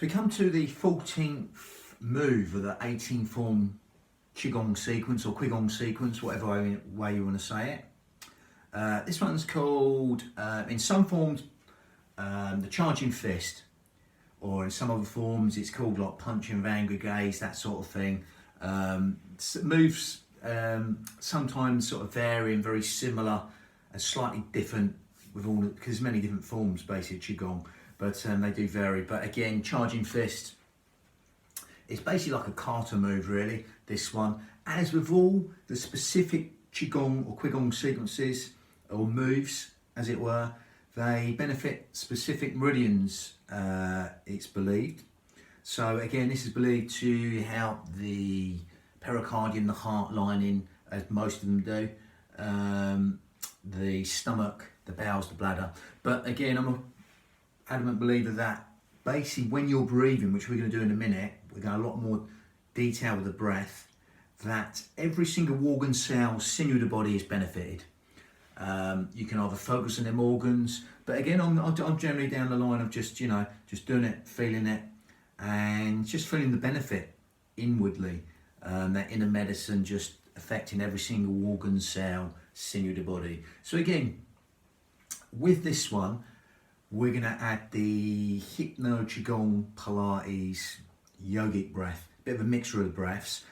So we come to the 14th move of the 18 form Qigong sequence or Qigong sequence, whatever way you want to say it. This one's called, in some forms, the charging fist, or in some other forms it's called like punching of angry gaze, that sort of thing. Moves sometimes sort of vary and very similar and slightly different with all, because there's many different forms basically Qigong, but they do vary. But again, charging fist, it's basically like a kata move really, this one. As with all the specific Qigong or Qigong sequences or moves, as it were, they benefit specific meridians, it's believed. So again, this is believed to help the pericardium, the heart lining, as most of them do, the stomach, the bowels, the bladder. But again, I'm an adamant believer that basically when you're breathing, which we're going to do in a minute, we're going to a lot more detail with the breath, that every single organ, cell, sinew of the body is benefited. You can either focus on them organs, but again, I'm generally down the line of just, just doing it, feeling it, and just feeling the benefit inwardly. That inner medicine just affecting every single organ, cell, sinew of the body. So again, with this one, we're going to add the hypno, Qigong, Pilates, yogic breath, bit of a mixture of the breaths.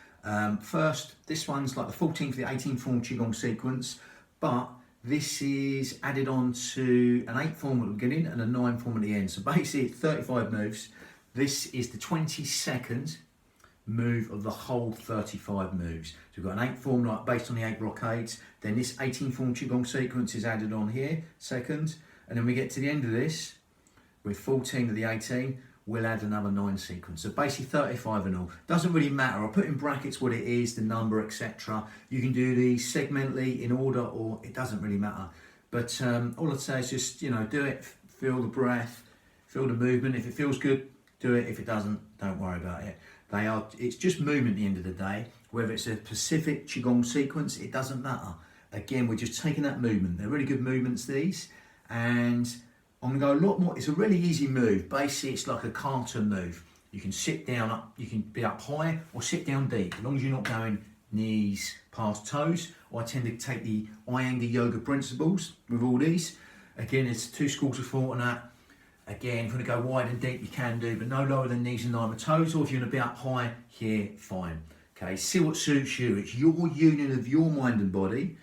First, this one's like the 14th, the 18th form Qigong sequence, but this is added on to an 8th form at the beginning and a 9th form at the end. So basically it's 35 moves. This is the 22nd move of the whole 35 moves. So we've got an 8th form like based on the 8 brocades, then this 18th form Qigong sequence is added on here, second, and then we get to the end of this, with 14 of the 18, we'll add another 9 sequence. So basically 35 in all. Doesn't really matter, I'll put in brackets what it is, the number, etc. You can do these segmentally in order, or it doesn't really matter. But all I'd say is just, do it, feel the breath, feel the movement. If it feels good, do it. If it doesn't, don't worry about it. It's just movement at the end of the day. Whether it's a specific Qigong sequence, it doesn't matter. Again, we're just taking that movement. They're really good movements, these. And I'm going to go a lot more. It's a really easy move. Basically, it's like a kata move. You can sit down, up. You can be up high or sit down deep, as long as you're not going knees past toes. I tend to take the Iyengar yoga principles with all these. Again, it's 2 schools of thought on that. Again, if you want to go wide and deep, you can do, but no lower than knees and 9 toes. Or if you want to be up high here, fine. Okay, see what suits you. It's your union of your mind and body.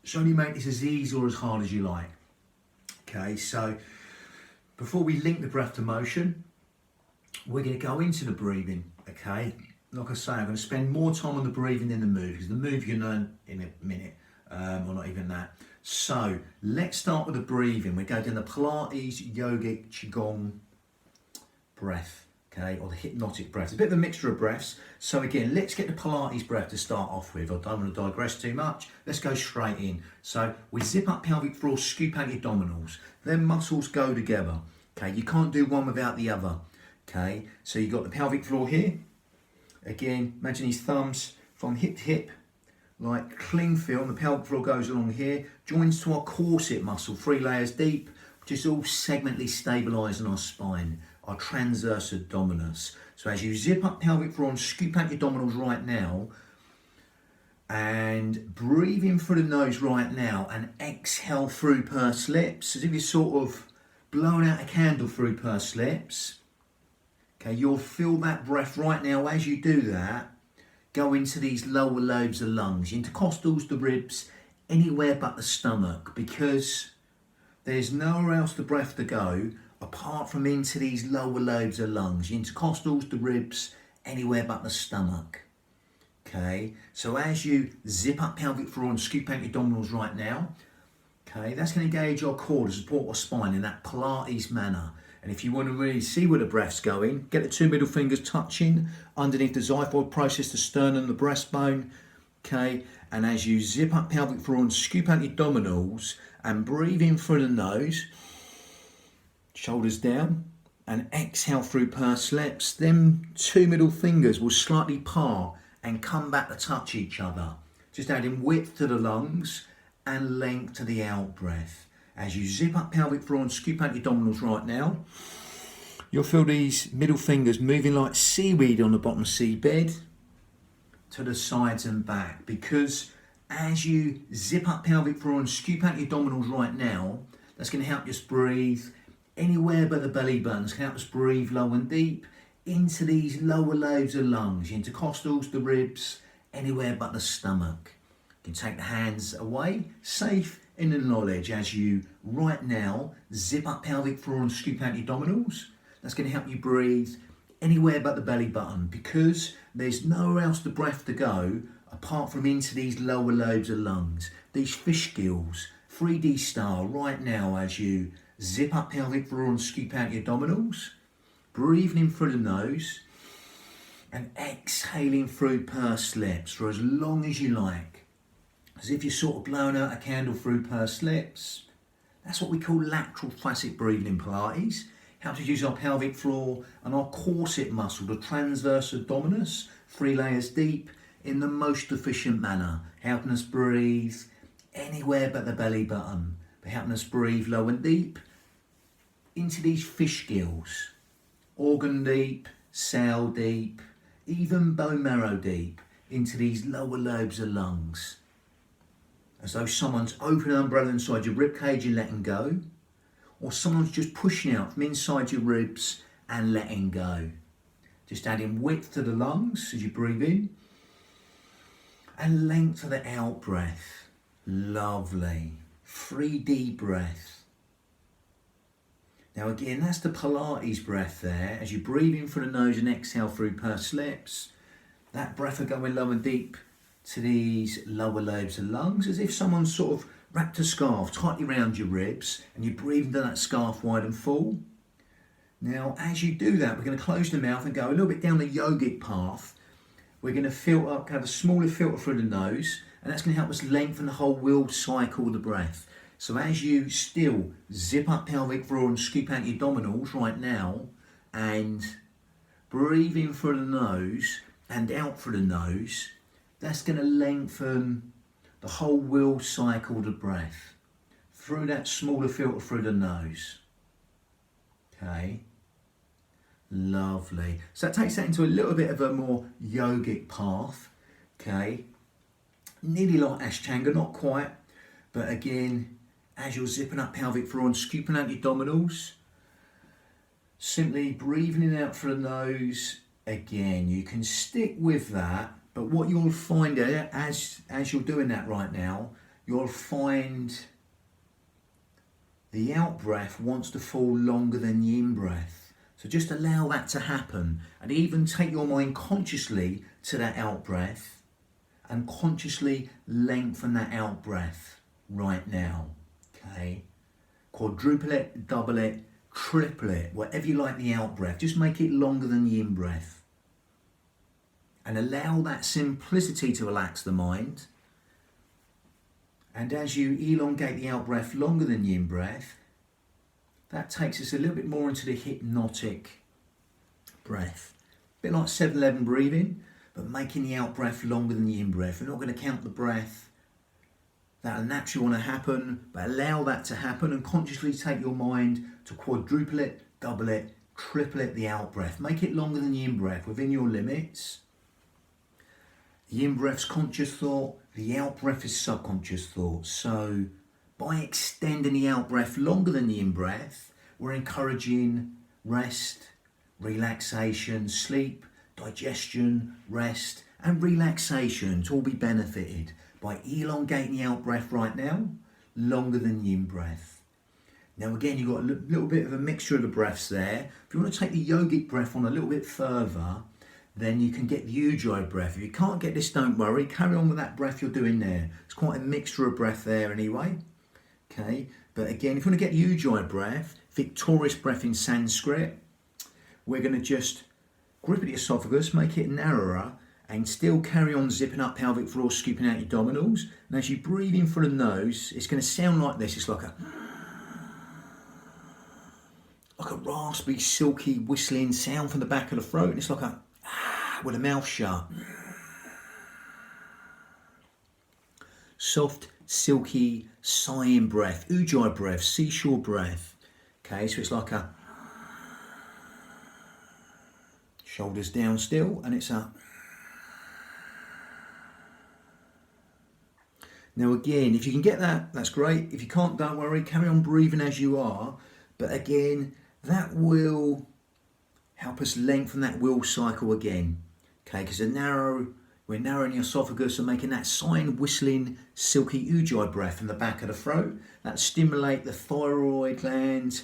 So only make this as easy or as hard as you like. Okay, so before we link the breath to motion, we're going to go into the breathing. Okay, like I say, I'm going to spend more time on the breathing than the move, because the move you can learn in a minute, or not even that. So let's start with the breathing. We go down the Pilates, yogic, Qigong breath, okay, or the hypnotic breath. It's a bit of a mixture of breaths. So again, let's get the Pilates breath to start off with. I don't want to digress too much. Let's go straight in. So we zip up pelvic floor, scoop out your abdominals. Then muscles go together. Okay, you can't do one without the other. Okay, so you've got the pelvic floor here. Again, imagine these thumbs from hip to hip, like cling film. The pelvic floor goes along here, joins to our corset muscle, 3 layers deep, which is all segmentally stabilising our spine, our transverse abdominis. So as you zip up pelvic floor and scoop out your abdominals right now, and breathe in through the nose right now and exhale through pursed lips, as if you're sort of blowing out a candle through pursed lips. Okay, you'll feel that breath right now as you do that go into these lower lobes of lungs, intercostals, the ribs, anywhere but the stomach, because there's nowhere else the breath to go apart from into these lower lobes of lungs, intercostals, the ribs, anywhere but the stomach. Okay, so as you zip up pelvic floor and scoop out your abdominals right now, okay, that's going to engage our core to support our spine in that Pilates manner. And if you want to really see where the breath's going, get the 2 middle fingers touching underneath the xiphoid process, the sternum, the breastbone. Okay, and as you zip up pelvic floor and scoop out your abdominals and breathe in through the nose, shoulders down, and exhale through pursed lips, them 2 middle fingers will slightly part and come back to touch each other, just adding width to the lungs and length to the out breath. As you zip up pelvic floor and scoop out your abdominals right now, You'll feel these middle fingers moving like seaweed on the bottom seabed to the sides and back, because as you zip up pelvic floor and scoop out your abdominals right now, that's going to help us breathe anywhere but the belly button. It's going to help us breathe low and deep into these lower lobes of lungs, intercostals, the ribs, anywhere but the stomach. You can take the hands away, safe in the knowledge as you right now zip up pelvic floor and scoop out your abdominals. That's going to help you breathe anywhere but the belly button, because there's nowhere else the breath to go apart from into these lower lobes of lungs, these fish gills, 3D style right now as you zip up pelvic floor and scoop out your abdominals, breathing in through the nose and exhaling through pursed lips for as long as you like, as if you're sort of blowing out a candle through pursed lips. That's what we call lateral thoracic breathing in Pilates. Helps us use our pelvic floor and our corset muscle, the transverse abdominis, 3 layers deep, in the most efficient manner, helping us breathe anywhere but the belly button, but helping us breathe low and deep into these fish gills, organ deep, cell deep, even bone marrow deep, into these lower lobes of lungs. As though someone's opening an umbrella inside your rib cage and letting go, or someone's just pushing out from inside your ribs and letting go. Just adding width to the lungs as you breathe in, and length to the out breath. Lovely. 3D breath. Now again, that's the Pilates breath there. As you breathe in through the nose and exhale through pursed lips, that breath are going low and deep to these lower lobes of lungs, as if someone's sort of wrapped a scarf tightly around your ribs and you breathe into that scarf wide and full. Now, as you do that, we're going to close the mouth and go a little bit down the yogic path. We're going to filter up, have a smaller filter through the nose, and that's going to help us lengthen the whole wheel cycle of the breath. So as you still zip up pelvic floor and scoop out your abdominals right now, and breathe in through the nose and out through the nose, that's going to lengthen the whole wheel cycle of the breath through that smaller filter through the nose. Okay. Lovely. So that takes that into a little bit of a more yogic path. Okay. Nearly like Ashtanga, not quite. But again, as you're zipping up pelvic floor and scooping out your abdominals, simply breathing in and out through the nose. Again, you can stick with that, but what you'll find as you're doing that right now, you'll find the out breath wants to fall longer than the in breath. So just allow that to happen, and even take your mind consciously to that out breath and consciously lengthen that out breath right now. Okay, quadruple it, double it, triple it, whatever you like the out breath, just make it longer than the in breath, and allow that simplicity to relax the mind. And as you elongate the out breath longer than the in breath, that takes us a little bit more into the hypnotic breath, a bit like 7-11 breathing, but making the out breath longer than the in breath. We're not going to count the breath. That'll naturally want to happen, but allow that to happen and consciously take your mind to quadruple it, double it, triple it, the out breath. Make it longer than the in breath within your limits. The in breath's conscious thought, the out breath is subconscious thought. So by extending the out breath longer than the in breath, we're encouraging rest, relaxation, sleep, digestion, rest and relaxation to all be benefited by elongating the out breath right now, longer than the in breath. Now again, you've got a little bit of a mixture of the breaths there. If you want to take the yogic breath on a little bit further, then you can get the Ujjayi breath. If you can't get this, don't worry, carry on with that breath you're doing there. It's quite a mixture of breath there anyway. Okay, but again, if you want to get the Ujjayi breath, victorious breath in Sanskrit, we're going to just grip at the esophagus, make it narrower, and still carry on zipping up pelvic floor, scooping out your abdominals. And as you breathe in through the nose, it's going to sound like this. It's like a raspy, silky, whistling sound from the back of the throat. And it's like a with the mouth shut. Soft, silky, sighing breath, Ujjayi breath, seashore breath. Okay, so it's like a Shoulders down still, and it's up. Now again, if you can get that, that's great. If you can't, don't worry, carry on breathing as you are. But again, that will help us lengthen that will cycle again. Okay, because we're narrowing the esophagus and making that sighing, whistling, silky ujjayi breath from the back of the throat. That stimulate the thyroid gland,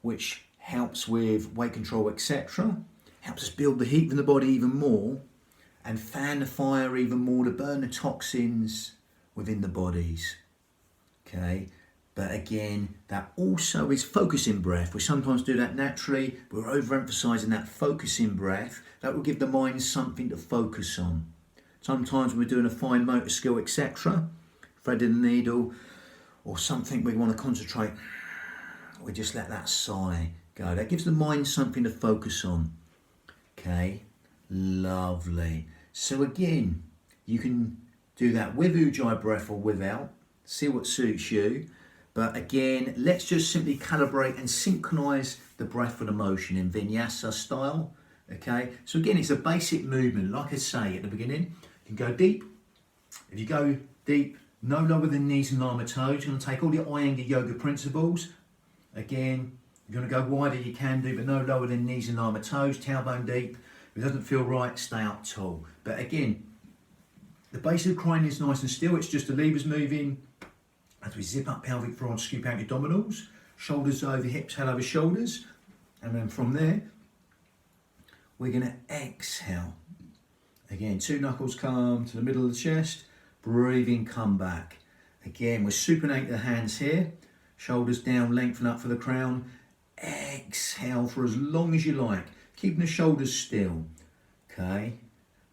which helps with weight control, etc. Helps us build the heat in the body even more and fan the fire even more to burn the toxins within the bodies. Okay, but again, that also is focusing breath. We sometimes do that naturally, but we're overemphasizing that focusing breath. That will give the mind something to focus on. Sometimes when we're doing a fine motor skill, etc., threading the needle, or something we want to concentrate, we just let that sigh go. That gives the mind something to focus on. Okay, lovely. So again, you can do that with ujjayi breath or without. See what suits you. But again, let's just simply calibrate and synchronize the breath with the motion in vinyasa style. Okay, so again, it's a basic movement. Like I say at the beginning, you can go deep. If you go deep, no lower than knees and arm and toes, you're going to take all the Iyengar yoga principles. Again, if you want to go wider, you can do, but no lower than knees and arm and toes, tailbone deep. If it doesn't feel right, stay up tall. But again, the base of the cranium is nice and still. It's just the levers moving as we zip up pelvic floor and scoop out your abdominals. Shoulders over hips, head over shoulders. And then from there, we're going to exhale. Again, two knuckles come to the middle of the chest. Breathing, come back. Again, we're supinating the hands here. Shoulders down, lengthen up for the crown. Exhale for as long as you like. Keeping the shoulders still. Okay.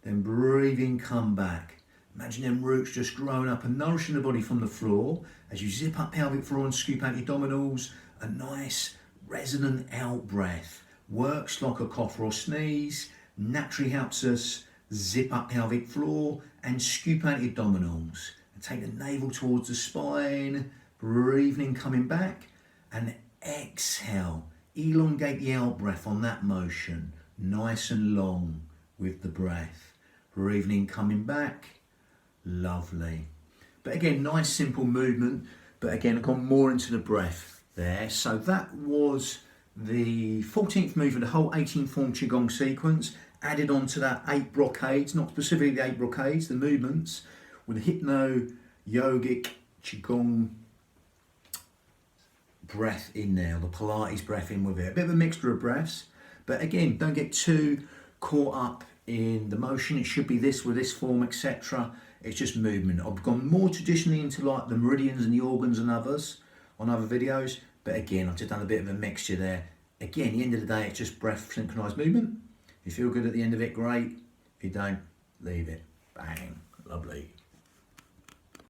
Then breathing, come back. Imagine them roots just growing up and nourishing the body from the floor. As you zip up pelvic floor and scoop out your abdominals, a nice resonant out breath. Works like a cough or sneeze. Naturally helps us zip up pelvic floor and scoop out your abdominals. And take the navel towards the spine. Breathing, coming back. And exhale. Elongate the out breath on that motion. Nice and long with the breath. Breathing, coming back. Lovely. But again, nice simple movement. But again, I've gone more into the breath there. So that was the 14th move of the whole 18 form Qigong sequence. Added on to that 8 brocades, not specifically the 8 brocades, the movements with the hypno, yogic, Qigong breath in there, the Pilates breath in with it. A bit of a mixture of breaths. But again, don't get too caught up in the motion. It should be this with this form, etc. It's just movement. I've gone more traditionally into like the meridians and the organs and others on other videos. But again, I've just done a bit of a mixture there. Again, at the end of the day, it's just breath synchronized movement. If you feel good at the end of it, great. If you don't, leave it. Bang. Lovely.